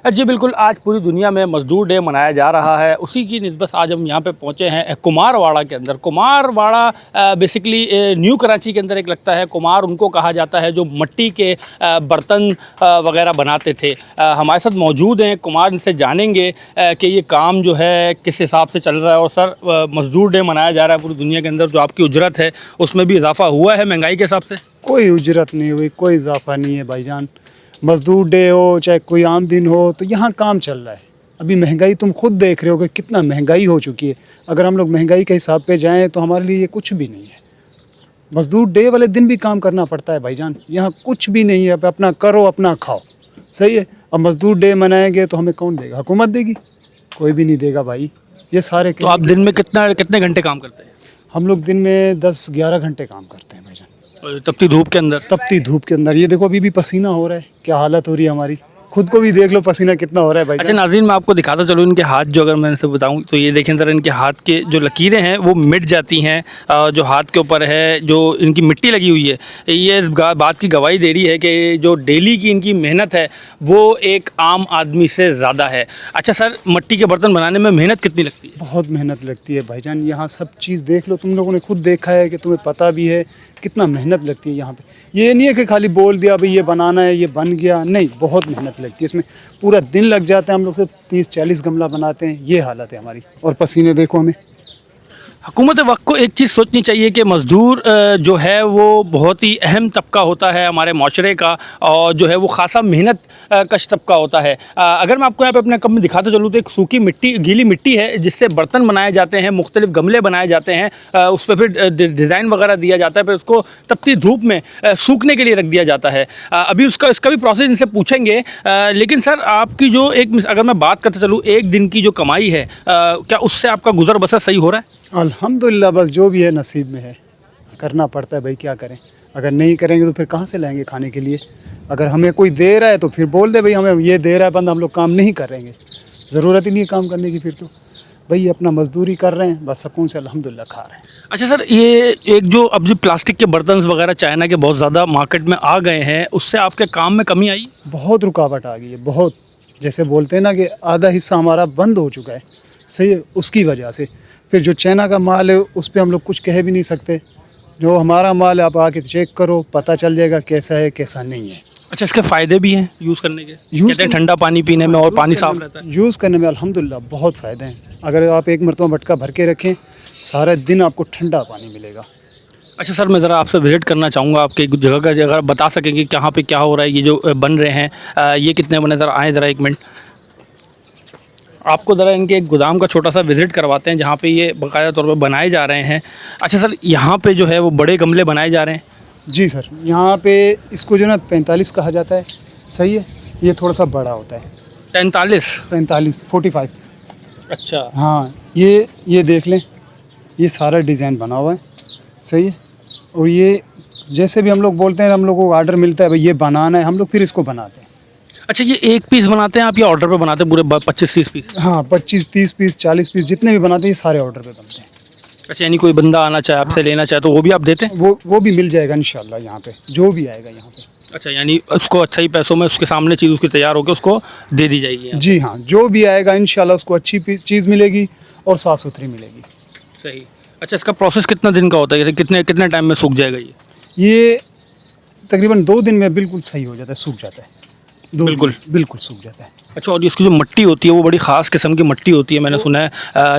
जी बिल्कुल, आज पूरी दुनिया में मज़दूर डे मनाया जा रहा है। उसी की निस्बत आज हम यहाँ पे पहुँचे हैं कुमारवाड़ा के अंदर। कुमारवाड़ा बेसिकली न्यू कराची के अंदर एक लगता है। कुमार उनको कहा जाता है जो मिट्टी के बर्तन वगैरह बनाते थे। हमारे साथ मौजूद हैं कुमार, इनसे जानेंगे कि ये काम जो है किस हिसाब से चल रहा है। और सर, मज़दूर डे मनाया जा रहा है पूरी दुनिया के अंदर, जो आपकी उजरत है उसमें भी इजाफा हुआ है महंगाई के हिसाब से? कोई उजरत नहीं हुई, कोई इजाफा नहीं है भाईजान। मजदूर डे हो चाहे कोई आम दिन हो, तो यहाँ काम चल रहा है। अभी महंगाई तुम खुद देख रहे हो कि कितना महंगाई हो चुकी है। अगर हम लोग महंगाई के हिसाब पे जाएं तो हमारे लिए ये कुछ भी नहीं है। मजदूर डे वाले दिन भी काम करना पड़ता है भाईजान, यहाँ कुछ भी नहीं है। अब अपना करो, अपना खाओ, सही है। अब मजदूर डे मनाएंगे तो हमें कौन देगा? हुकूमत देगी? कोई भी नहीं देगा भाई। ये सारे तो आप दिन में कितने घंटे काम करते हैं? हम लोग दिन में 10-11 घंटे काम करते हैं भाईजान, तपती धूप के अंदर। तपती धूप के अंदर। ये देखो अभी भी पसीना हो रहा है, क्या हालत हो रही है हमारी। खुद को भी देख लो पसीना कितना हो रहा है भाई। अच्छा नाज़रीन, मैं आपको दिखाता चलूँ इनके हाथ। जो अगर मैं इनसे बताऊँ तो ये देखें ज़रा, इनके हाथ के जो लकीरें हैं वो मिट जाती हैं। जो हाथ के ऊपर है, जो इनकी मिट्टी लगी हुई है, ये इस बात की गवाही दे रही है कि जो डेली की इनकी मेहनत है वो एक आम आदमी से ज़्यादा है। अच्छा सर, मिट्टी के बर्तन बनाने में मेहनत कितनी लगती है? बहुत मेहनत लगती है भाईजान। यहाँ सब चीज़ देख लो, तुम लोगों ने खुद देखा है कि तुम्हें पता भी है कितना मेहनत लगती है यहाँ पे। ये नहीं है कि खाली बोल दिया भाई ये बनाना है, ये बन गया। नहीं, बहुत मेहनत लगती है इसमें। पूरा दिन लग जाता है। हम लोग सिर्फ 30-40 गमला बनाते हैं। ये हालत है हमारी। और पसीने देखो हमें। हुकूमत वक्त को एक चीज़ सोचनी चाहिए कि मज़दूर जो है वो बहुत ही अहम तबका होता है हमारे माशरे का, और जो है वो ख़ासा मेहनत कश तबका होता है। अगर मैं आपको यहाँ पे अपने कम में दिखाते चलूँ तो एक सूखी मिट्टी, गीली मिट्टी है जिससे बर्तन बनाए जाते हैं, मुख्तलिफ गमले बनाए जाते हैं। उस पर फिर डिज़ाइन वगैरह दिया जाता है, फिर उसको तपती धूप में सूखने के लिए रख दिया जाता है। अभी इसका भी प्रोसेस इनसे पूछेंगे। लेकिन सर, आपकी जो अगर मैं बात करते चलूँ एक दिन की जो कमाई है, क्या उससे आपका गुजर बसर सही हो रहा है? अल्हम्दुलिल्लाह, बस जो भी है नसीब में है, करना पड़ता है भाई। क्या करें? अगर नहीं करेंगे तो फिर कहाँ से लाएंगे खाने के लिए? अगर हमें कोई दे रहा है तो फिर बोल दे भाई हमें ये दे रहा है बंदा, हम लोग काम नहीं करेंगे। ज़रूरत ही नहीं है काम करने की। फिर तो भाई अपना मजदूरी कर रहे हैं, बस सुकून से अल्हम्दुलिल्लाह खा रहे हैं। अच्छा सर, ये एक जो अब जो प्लास्टिक के बर्तन वगैरह चाइना के बहुत ज़्यादा मार्केट में आ गए हैं, उससे आपके काम में कमी आई? बहुत रुकावट आ गई है, बहुत। जैसे बोलते हैं ना कि आधा हिस्सा हमारा बंद हो चुका है, सही है, उसकी वजह से। फिर जो चाइना का माल है उस पर हम लोग कुछ कह भी नहीं सकते। जो हमारा माल है आप आके चेक करो, पता चल जाएगा कैसा है कैसा नहीं है। अच्छा, इसके फ़ायदे भी हैं यूज़ करने के? कहते हैं ठंडा पानी पीने में और पानी साफ़ रहता है। यूज़ करने में अल्हम्दुलिल्लाह बहुत फ़ायदे हैं। अगर आप एक मरतबा मटका भर के रखें, सारा दिन आपको ठंडा पानी मिलेगा। अच्छा सर, मैं ज़रा आपसे विज़िट करना चाहूँगा आपके एक जगह का। अगर बता सकेंगे कहाँ पे क्या हो रहा है, ये जो बन रहे हैं ये कितने बने? ज़रा आएँ, ज़रा एक मिनट आपको ज़रा इनके एक गोदाम का छोटा सा विज़िट करवाते हैं जहाँ पे ये बाकायदा तौर पे बनाए जा रहे हैं। अच्छा सर, यहाँ पे जो है वो बड़े गमले बनाए जा रहे हैं? जी सर, यहाँ पे इसको जो ना 45 कहा जाता है, सही है। ये थोड़ा सा बड़ा होता है। 45 अच्छा हाँ, ये देख लें, ये सारा डिज़ाइन बना हुआ है, सही है। और ये जैसे भी हम लोग बोलते हैं, हम लोगों को आर्डर मिलता है भाई ये बनाना है, हम लोग फिर इसको बनाते हैं। अच्छा, ये एक पीस बनाते हैं आप या ऑर्डर पे बनाते हैं पूरे 25-30 पीस? हाँ, 25-30 पीस 40 पीस जितने भी बनाते हैं ये सारे ऑर्डर पे बनते हैं। अच्छा, यानी कोई बंदा आना चाहे आपसे लेना चाहे तो वो भी आप देते हैं? वो भी मिल जाएगा इंशाल्लाह यहाँ पे, जो भी आएगा यहाँ पे। अच्छा, यानी उसको अच्छा ही पैसों में उसके सामने चीज़ उसकी तैयार होकर उसको दे दी जाएगी? जी हाँ, जो भी आएगा इंशाल्लाह उसको अच्छी चीज़ मिलेगी और साफ़ सुथरी मिलेगी। सही। अच्छा, इसका प्रोसेस कितना दिन का होता है? कितने टाइम में सूख जाएगा ये? ये तकरीबन 2 दिन में बिल्कुल सही हो जाता है, सूख जाता है। बिल्कुल सूख जाता है। अच्छा, और इसकी जो मिट्टी होती है वो बड़ी ख़ास किस्म की मिट्टी होती है, मैंने सुना है।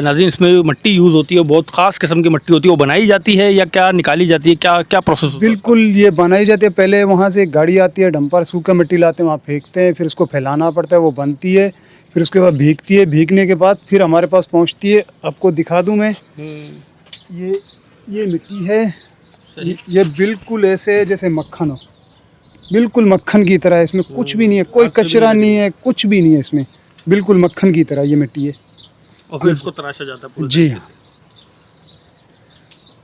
नाज़रीन, इसमें मिट्टी यूज़ होती है, बहुत ख़ास किस्म की मिट्टी होती है। वो बनाई जाती है या क्या निकाली जाती है? क्या प्रोसेस होता है? बिल्कुल, ये बनाई जाती है। पहले वहाँ से एक गाड़ी आती है, डंपर सूखा मिट्टी लाते हैं, वहाँ फेंकते हैं, फिर उसको फैलाना पड़ता है, वो बनती है, फिर उसके बाद भीगती है। भीगने के बाद फिर हमारे पास पहुँचती है। आपको दिखा दूँ मैं, ये मिट्टी है, ये बिल्कुल ऐसे जैसे मक्खन हो, बिल्कुल मक्खन की तरह है। इसमें कुछ भी नहीं है, कोई कचरा नहीं है, कुछ भी नहीं है इसमें, बिल्कुल मक्खन की तरह ये मिट्टी है। और फिर इसको तराशा जाता है पूरे जी तरीके हाँ। से।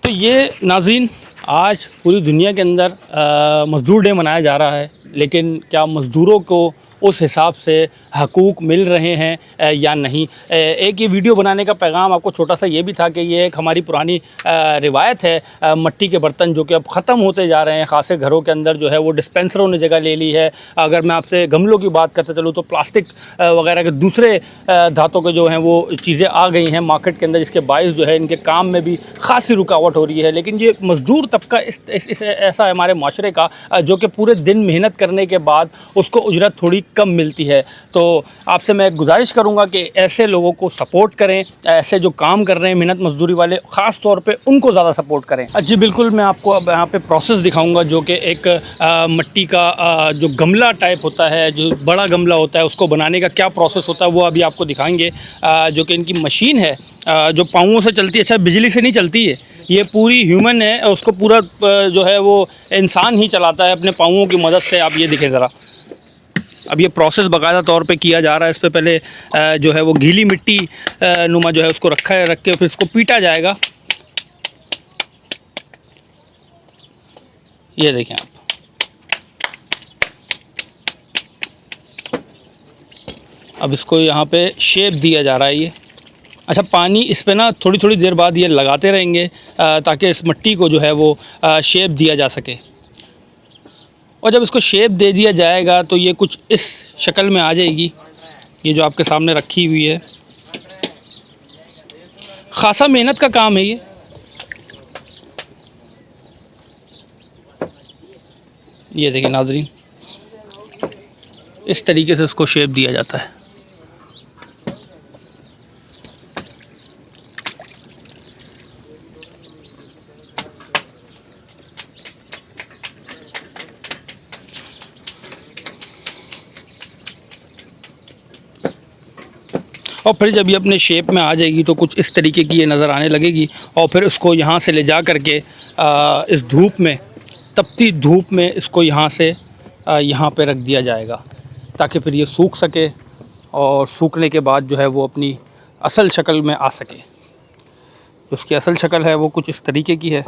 तो ये नाज़रीन आज पूरी दुनिया के अंदर मज़दूर डे मनाया जा रहा है, लेकिन क्या मज़दूरों को उस हिसाब से हकूक़ मिल रहे हैं या नहीं। एक ये वीडियो बनाने का पैगाम आपको छोटा सा ये भी था कि ये एक हमारी पुरानी रिवायत है, मट्टी के बर्तन जो कि अब ख़त्म होते जा रहे हैं। ख़ासे घरों के अंदर जो है वो डिस्पेंसरों ने जगह ले ली है। अगर मैं आपसे गमलों की बात करते चलूँ तो प्लास्टिक वगैरह के दूसरे धातों के जो हैं वो चीज़ें आ गई हैं मार्केट के अंदर, जिसके बायस जो है इनके काम में भी ख़ासी रुकावट हो रही है। लेकिन ये मज़दूर तबका ऐसा है हमारे माशरे का जो कि पूरे दिन मेहनत करने के बाद उसको उजरत थोड़ी कम मिलती है। तो आपसे मैं गुजारिश करूंगा कि ऐसे लोगों को सपोर्ट करें, ऐसे जो काम कर रहे हैं मेहनत मजदूरी वाले, ख़ास तौर पे उनको ज़्यादा सपोर्ट करें। जी बिल्कुल, मैं आपको अब यहाँ पे प्रोसेस दिखाऊंगा जो कि एक मिट्टी का जो गमला टाइप होता है, जो बड़ा गमला होता है, उसको बनाने का क्या प्रोसेस होता है वो अभी आपको दिखाएंगे। जो कि इनकी मशीन है जो पाँवों से चलती है। अच्छा, बिजली से नहीं चलती है, ये पूरी ह्यूमन है, उसको पूरा जो है वो इंसान ही चलाता है अपने पाँवों की मदद से। आप ये देखें ज़रा, अब ये प्रोसेस बाकायदा तौर पे किया जा रहा है। इस पे पहले जो है वो गीली मिट्टी नुमा जो है उसको रख के फिर इसको पीटा जाएगा। ये देखें आप, अब इसको यहाँ पे शेप दिया जा रहा है ये। अच्छा, पानी इस पे ना थोड़ी थोड़ी देर बाद ये लगाते रहेंगे ताकि इस मिट्टी को जो है वो शेप दिया जा सके। और जब इसको शेप दे दिया जाएगा तो ये कुछ इस शक्ल में आ जाएगी। ये जो आपके सामने रखी हुई है, ख़ासा मेहनत का काम है ये। ये देखिए नाज़रीन, इस तरीके से इसको शेप दिया जाता है। और फिर जब ये अपने शेप में आ जाएगी तो कुछ इस तरीके की ये नज़र आने लगेगी। और फिर इसको यहाँ से ले जा कर के इस धूप में, तपती धूप में इसको यहाँ से यहाँ पे रख दिया जाएगा ताकि फिर ये सूख सके, और सूखने के बाद जो है वो अपनी असल शक्ल में आ सके। उसकी असल शक्ल है वो कुछ इस तरीके की है।